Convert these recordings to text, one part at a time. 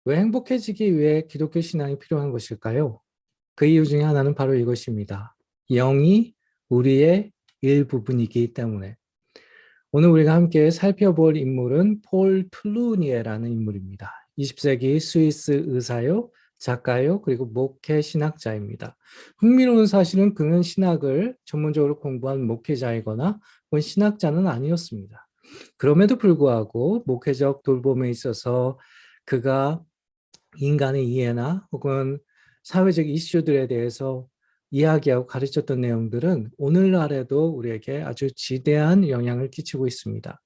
왜 행복해지기 위해 기독교 신앙이 필요한 것일까요? 그 이유 중에 하나는 바로 이것입니다. 영이 우리의 일부분이기 때문에. 오늘 우리가 함께 살펴볼 인물은 폴 툴루니에라는 인물입니다. 20세기 스위스 의사요, 작가요, 그리고 목회 신학자입니다. 흥미로운 사실은 그는 신학을 전문적으로 공부한 목회자이거나 혹은 신학자는 아니었습니다. 그럼에도 불구하고 목회적 돌봄에 있어서 그가 인간의 이해나 혹은 사회적 이슈들에 대해서 이야기하고 가르쳤던 내용들은 오늘날에도 우리에게 아주 지대한 영향을 끼치고 있습니다.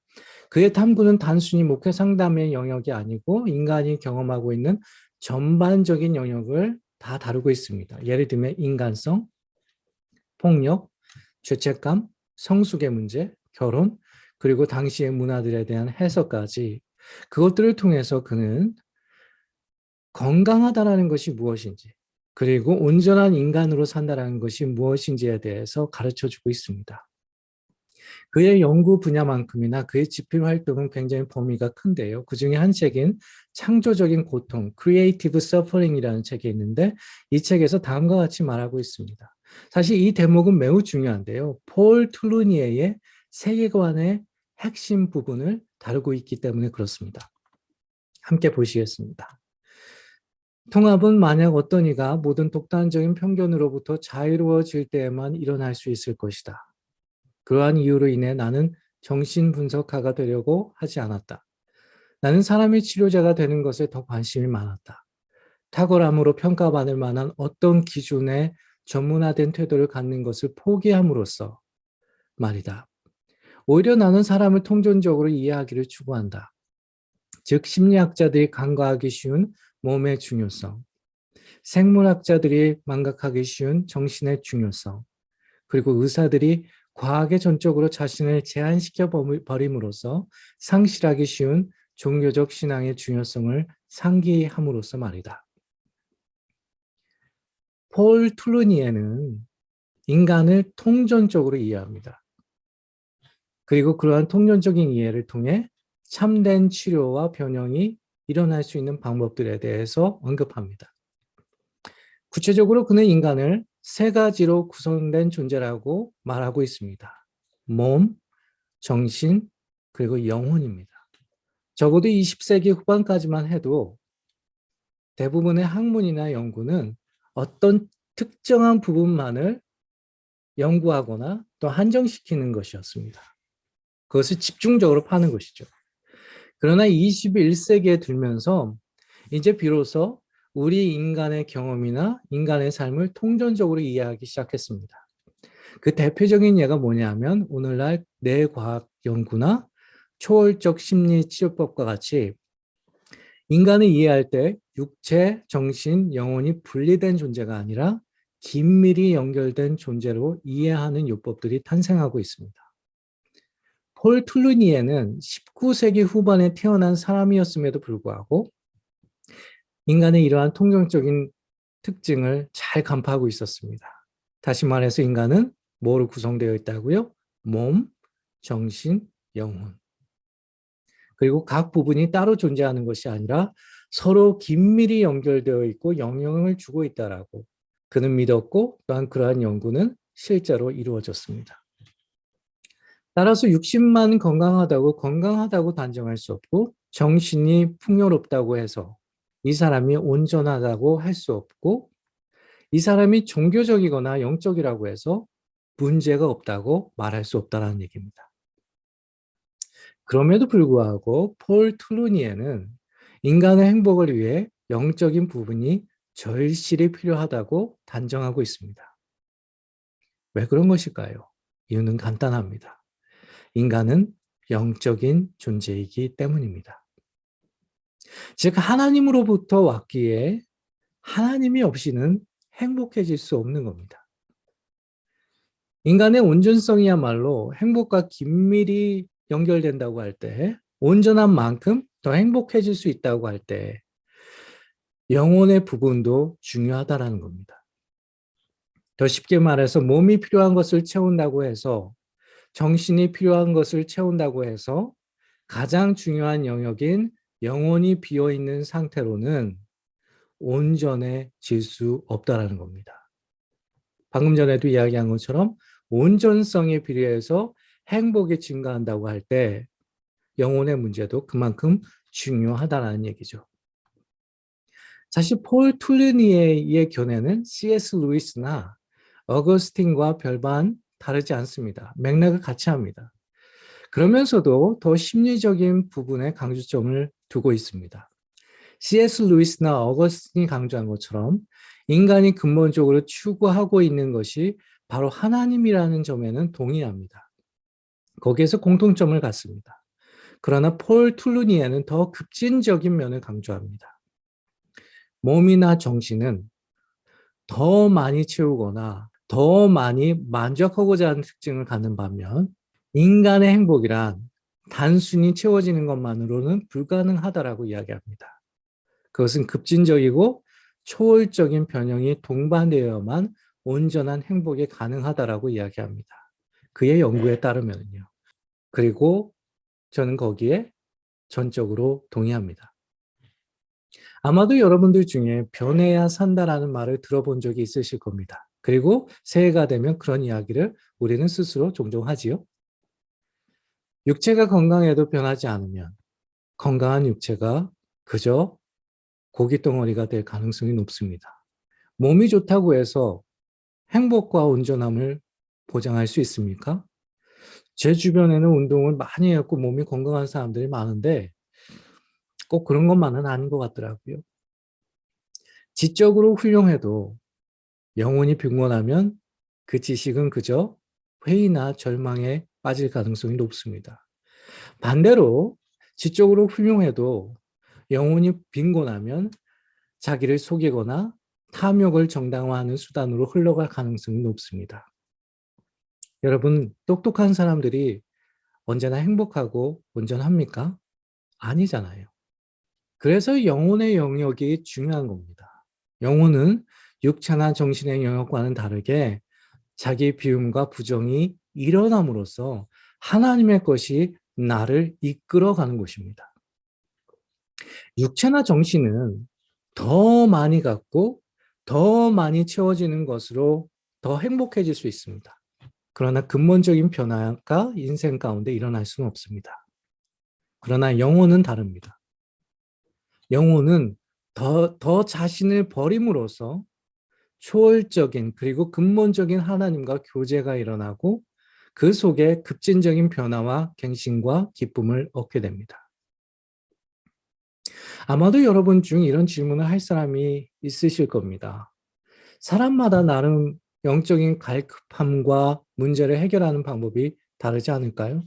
그의 탐구는 단순히 목회 상담의 영역이 아니고 인간이 경험하고 있는 전반적인 영역을 다 다루고 있습니다. 예를 들면 인간성, 폭력, 죄책감, 성숙의 문제, 결혼, 그리고 당시의 문화들에 대한 해석까지 그것들을 통해서 그는 건강하다라는 것이 무엇인지, 그리고 온전한 인간으로 산다라는 것이 무엇인지에 대해서 가르쳐주고 있습니다. 그의 연구 분야만큼이나 그의 집필 활동은 굉장히 범위가 큰데요. 그 중에 한 책인 창조적인 고통, Creative Suffering이라는 책이 있는데 이 책에서 다음과 같이 말하고 있습니다. 사실 이 대목은 매우 중요한데요. 폴 툴루니에의 세계관의 핵심 부분을 다루고 있기 때문에 그렇습니다. 함께 보시겠습니다. 통합은 만약 어떤 이가 모든 독단적인 편견으로부터 자유로워질 때에만 일어날 수 있을 것이다. 그러한 이유로 인해 나는 정신분석가가 되려고 하지 않았다. 나는 사람의 치료자가 되는 것에 더 관심이 많았다. 탁월함으로 평가받을 만한 어떤 기준에 전문화된 태도를 갖는 것을 포기함으로써 말이다. 오히려 나는 사람을 통전적으로 이해하기를 추구한다. 즉 심리학자들이 간과하기 쉬운 몸의 중요성, 생물학자들이 망각하기 쉬운 정신의 중요성, 그리고 의사들이 과학에 전적으로 자신을 제한시켜 버림으로써 상실하기 쉬운 종교적 신앙의 중요성을 상기함으로써 말이다. 폴 툴루니에는 인간을 통전적으로 이해합니다. 그리고 그러한 통전적인 이해를 통해 참된 치료와 변형이 일어날 수 있는 방법들에 대해서 언급합니다. 구체적으로 그는 인간을 세 가지로 구성된 존재라고 말하고 있습니다. 몸, 정신, 그리고 영혼입니다. 적어도 20세기 후반까지만 해도 대부분의 학문이나 연구는 어떤 특정한 부분만을 연구하거나 또 한정시키는 것이었습니다. 그것을 집중적으로 파는 것이죠. 그러나 21세기에 들면서 이제 비로소 우리 인간의 경험이나 인간의 삶을 통전적으로 이해하기 시작했습니다. 그 대표적인 예가 뭐냐면 오늘날 뇌과학 연구나 초월적 심리 치료법과 같이 인간을 이해할 때 육체, 정신, 영혼이 분리된 존재가 아니라 긴밀히 연결된 존재로 이해하는 요법들이 탄생하고 있습니다. 폴 툴루니에는 19세기 후반에 태어난 사람이었음에도 불구하고 인간의 이러한 통정적인 특징을 잘 간파하고 있었습니다. 다시 말해서 인간은 뭐로 구성되어 있다고요? 몸, 정신, 영혼. 그리고 각 부분이 따로 존재하는 것이 아니라 서로 긴밀히 연결되어 있고 영향을 주고 있다라고 그는 믿었고 또한 그러한 연구는 실제로 이루어졌습니다. 따라서 육신만 건강하다고 단정할 수 없고 정신이 풍요롭다고 해서 이 사람이 온전하다고 할 수 없고 이 사람이 종교적이거나 영적이라고 해서 문제가 없다고 말할 수 없다는 얘기입니다. 그럼에도 불구하고 폴 툴루니에는 인간의 행복을 위해 영적인 부분이 절실히 필요하다고 단정하고 있습니다. 왜 그런 것일까요? 이유는 간단합니다. 인간은 영적인 존재이기 때문입니다. 즉 하나님으로부터 왔기에 하나님이 없이는 행복해질 수 없는 겁니다. 인간의 온전성이야말로 행복과 긴밀히 연결된다고 할 때, 온전한 만큼 더 행복해질 수 있다고 할 때, 영혼의 부분도 중요하다는 겁니다. 더 쉽게 말해서 몸이 필요한 것을 채운다고 해서, 정신이 필요한 것을 채운다고 해서 가장 중요한 영역인 영혼이 비어있는 상태로는 온전해질 수 없다라는 겁니다. 방금 전에도 이야기한 것처럼 온전성에 비례해서 행복이 증가한다고 할 때 영혼의 문제도 그만큼 중요하다는 얘기죠. 사실 폴 툴르니에의 견해는 C.S. 루이스나 어거스틴과 별반 다르지 않습니다. 맥락을 같이 합니다. 그러면서도 더 심리적인 부분에 강조점을 두고 있습니다. C.S. 루이스나 어거스틴이 강조한 것처럼 인간이 근본적으로 추구하고 있는 것이 바로 하나님이라는 점에는 동의합니다. 거기에서 공통점을 갖습니다. 그러나 폴 툴루니에는 더 급진적인 면을 강조합니다. 몸이나 정신은 더 많이 채우거나 더 많이 만족하고자 하는 특징을 갖는 반면 인간의 행복이란 단순히 채워지는 것만으로는 불가능하다라고 이야기합니다. 그것은 급진적이고 초월적인 변형이 동반되어야만 온전한 행복이 가능하다라고 이야기합니다. 그의 연구에 따르면요. 그리고 저는 거기에 전적으로 동의합니다. 아마도 여러분들 중에 변해야 산다라는 말을 들어본 적이 있으실 겁니다. 그리고 새해가 되면 그런 이야기를 우리는 스스로 종종 하지요. 육체가 건강해도 변하지 않으면 건강한 육체가 그저 고깃덩어리가 될 가능성이 높습니다. 몸이 좋다고 해서 행복과 온전함을 보장할 수 있습니까? 제 주변에는 운동을 많이 했고 몸이 건강한 사람들이 많은데 꼭 그런 것만은 아닌 것 같더라고요. 지적으로 훌륭해도 영혼이 빈곤하면 그 지식은 그저 회의나 절망에 빠질 가능성이 높습니다. 반대로 지적으로 훌륭해도 영혼이 빈곤하면 자기를 속이거나 탐욕을 정당화하는 수단으로 흘러갈 가능성이 높습니다. 여러분, 똑똑한 사람들이 언제나 행복하고 온전합니까? 아니잖아요. 그래서 영혼의 영역이 중요한 겁니다. 영혼은 육체나 정신의 영역과는 다르게 자기 비움과 부정이 일어남으로써 하나님의 것이 나를 이끌어가는 것입니다. 육체나 정신은 더 많이 갖고 더 많이 채워지는 것으로 더 행복해질 수 있습니다. 그러나 근본적인 변화가 인생 가운데 일어날 수는 없습니다. 그러나 영혼은 다릅니다. 영혼은 더 자신을 버림으로써 초월적인 그리고 근본적인 하나님과 교제가 일어나고 그 속에 급진적인 변화와 갱신과 기쁨을 얻게 됩니다. 아마도 여러분 중 이런 질문을 할 사람이 있으실 겁니다. 사람마다 나름 영적인 갈급함과 문제를 해결하는 방법이 다르지 않을까요?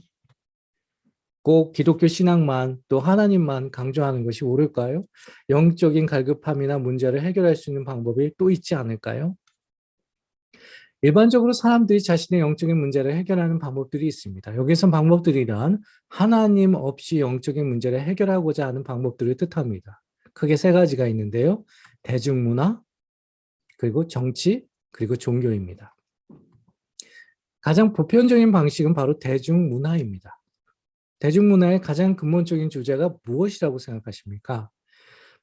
꼭 기독교 신앙만 또 하나님만 강조하는 것이 옳을까요? 영적인 갈급함이나 문제를 해결할 수 있는 방법이 또 있지 않을까요? 일반적으로 사람들이 자신의 영적인 문제를 해결하는 방법들이 있습니다. 여기서 방법들이란 하나님 없이 영적인 문제를 해결하고자 하는 방법들을 뜻합니다. 크게 세 가지가 있는데요. 대중문화, 그리고 정치, 그리고 종교입니다. 가장 보편적인 방식은 바로 대중문화입니다. 대중문화의 가장 근본적인 주제가 무엇이라고 생각하십니까?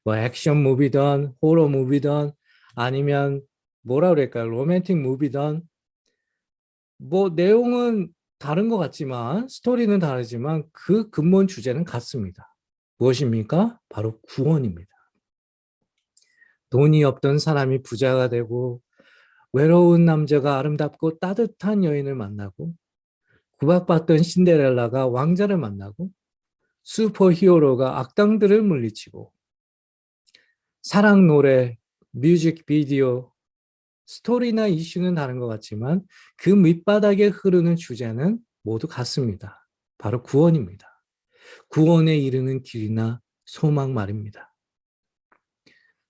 뭐 액션 무비든 호러 무비든 아니면 뭐라 그럴까요? 로맨틱 무비든 뭐 내용은 다른 것 같지만 스토리는 다르지만 그 근본 주제는 같습니다. 무엇입니까? 바로 구원입니다. 돈이 없던 사람이 부자가 되고 외로운 남자가 아름답고 따뜻한 여인을 만나고 구박받던 신데렐라가 왕자를 만나고 슈퍼히어로가 악당들을 물리치고 사랑 노래, 뮤직비디오, 스토리나 이슈는 다른 것 같지만 그 밑바닥에 흐르는 주제는 모두 같습니다. 바로 구원입니다. 구원에 이르는 길이나 소망 말입니다.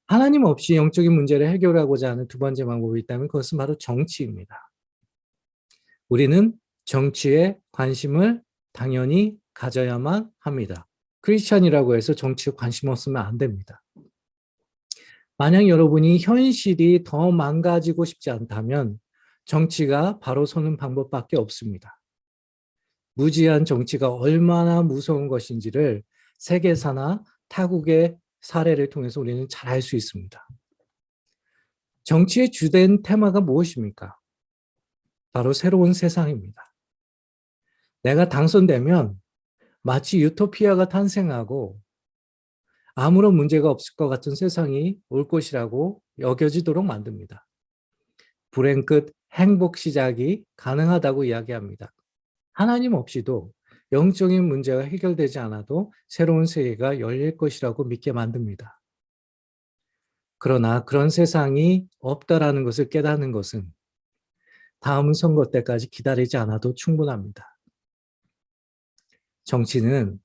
하나님 없이 영적인 문제를 해결하고자 하는 두 번째 방법이 있다면 그것은 바로 정치입니다. 우리는 정치에 관심을 당연히 가져야만 합니다. 크리스천이라고 해서 정치에 관심 없으면 안 됩니다. 만약 여러분이 현실이 더 망가지고 싶지 않다면 정치가 바로 서는 방법밖에 없습니다. 무지한 정치가 얼마나 무서운 것인지를 세계사나 타국의 사례를 통해서 우리는 잘 알 수 있습니다. 정치의 주된 테마가 무엇입니까? 바로 새로운 세상입니다. 내가 당선되면 마치 유토피아가 탄생하고 아무런 문제가 없을 것 같은 세상이 올 것이라고 여겨지도록 만듭니다. 불행 끝 행복 시작이 가능하다고 이야기합니다. 하나님 없이도 영적인 문제가 해결되지 않아도 새로운 세계가 열릴 것이라고 믿게 만듭니다. 그러나 그런 세상이 없다라는 것을 깨닫는 것은 다음 선거 때까지 기다리지 않아도 충분합니다. 정치는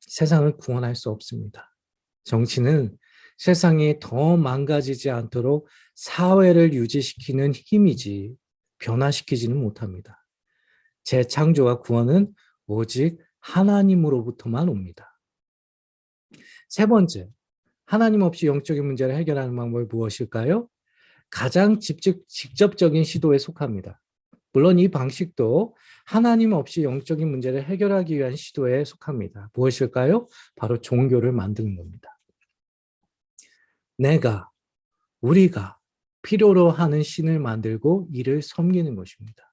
세상을 구원할 수 없습니다. 정치는 세상이 더 망가지지 않도록 사회를 유지시키는 힘이지 변화시키지는 못합니다. 재창조와 구원은 오직 하나님으로부터만 옵니다. 세 번째, 하나님 없이 영적인 문제를 해결하는 방법이 무엇일까요? 가장 직접적인 시도에 속합니다. 물론 이 방식도 하나님 없이 영적인 문제를 해결하기 위한 시도에 속합니다. 무엇일까요? 바로 종교를 만드는 겁니다. 우리가 필요로 하는 신을 만들고 이를 섬기는 것입니다.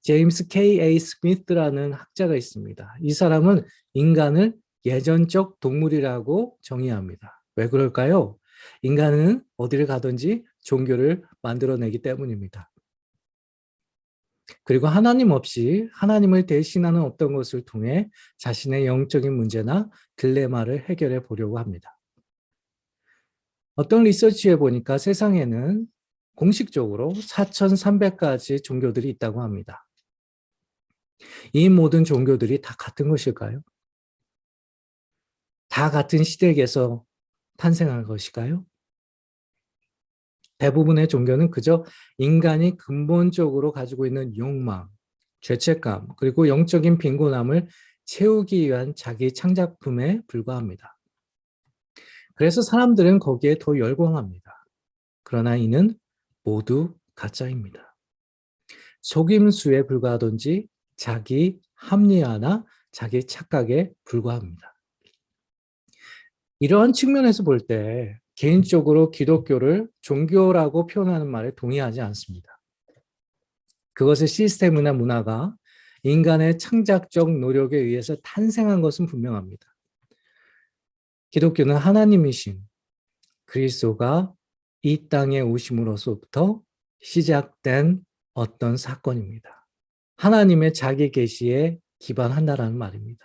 제임스 K.A. 스미스라는 학자가 있습니다. 이 사람은 인간을 예전적 동물이라고 정의합니다. 왜 그럴까요? 인간은 어디를 가든지 종교를 만들어내기 때문입니다. 그리고 하나님 없이 하나님을 대신하는 어떤 것을 통해 자신의 영적인 문제나 딜레마를 해결해 보려고 합니다. 어떤 리서치에 보니까 세상에는 공식적으로 4,300가지 종교들이 있다고 합니다. 이 모든 종교들이 다 같은 것일까요? 다 같은 시댁에서 탄생한 것일까요? 대부분의 종교는 그저 인간이 근본적으로 가지고 있는 욕망, 죄책감, 그리고 영적인 빈곤함을 채우기 위한 자기 창작품에 불과합니다. 그래서 사람들은 거기에 더 열광합니다. 그러나 이는 모두 가짜입니다. 속임수에 불과하든지 자기 합리화나 자기 착각에 불과합니다. 이러한 측면에서 볼 때 개인적으로 기독교를 종교라고 표현하는 말에 동의하지 않습니다. 그것의 시스템이나 문화가 인간의 창작적 노력에 의해서 탄생한 것은 분명합니다. 기독교는 하나님이신 그리스도가 이 땅에 오심으로부터 시작된 어떤 사건입니다. 하나님의 자기 계시에 기반한다라는 말입니다.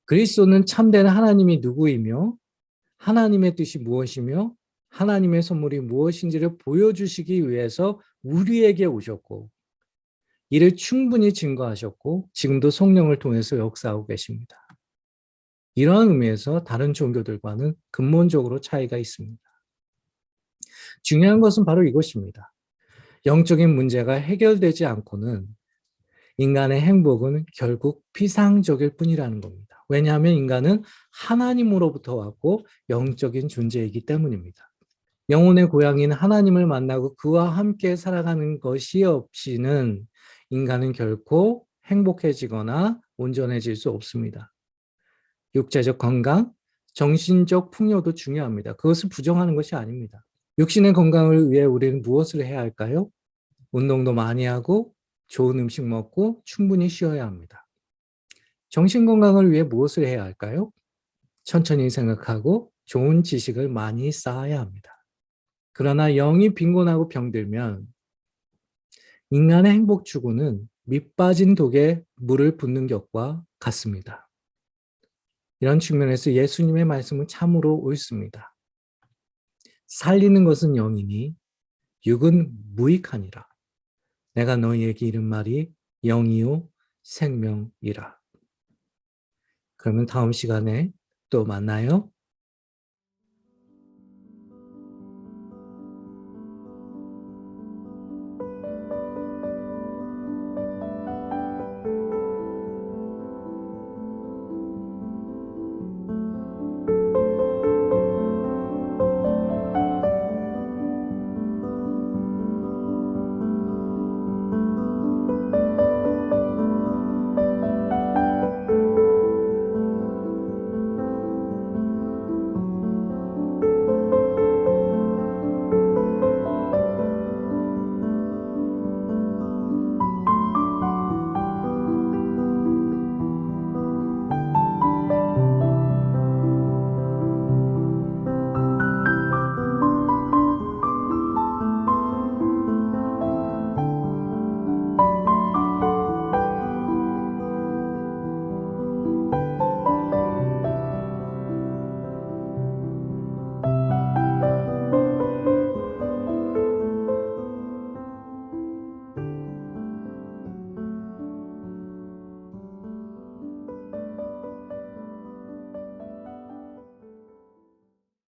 그리스도는 참된 하나님이 누구이며 하나님의 뜻이 무엇이며 하나님의 선물이 무엇인지를 보여주시기 위해서 우리에게 오셨고 이를 충분히 증거하셨고 지금도 성령을 통해서 역사하고 계십니다. 이러한 의미에서 다른 종교들과는 근본적으로 차이가 있습니다. 중요한 것은 바로 이것입니다. 영적인 문제가 해결되지 않고는 인간의 행복은 결국 피상적일 뿐이라는 겁니다. 왜냐하면 인간은 하나님으로부터 왔고 영적인 존재이기 때문입니다. 영혼의 고향인 하나님을 만나고 그와 함께 살아가는 것이 없이는 인간은 결코 행복해지거나 온전해질 수 없습니다. 육체적 건강, 정신적 풍요도 중요합니다. 그것을 부정하는 것이 아닙니다. 육신의 건강을 위해 우리는 무엇을 해야 할까요? 운동도 많이 하고 좋은 음식 먹고 충분히 쉬어야 합니다. 정신 건강을 위해 무엇을 해야 할까요? 천천히 생각하고 좋은 지식을 많이 쌓아야 합니다. 그러나 영이 빈곤하고 병들면 인간의 행복 추구는 밑 빠진 독에 물을 붓는 것과 같습니다. 이런 측면에서 예수님의 말씀은 참으로 옳습니다. 살리는 것은 영이니 육은 무익하니라. 내가 너희에게 이른 말이 영이요 생명이라. 그러면 다음 시간에 또 만나요.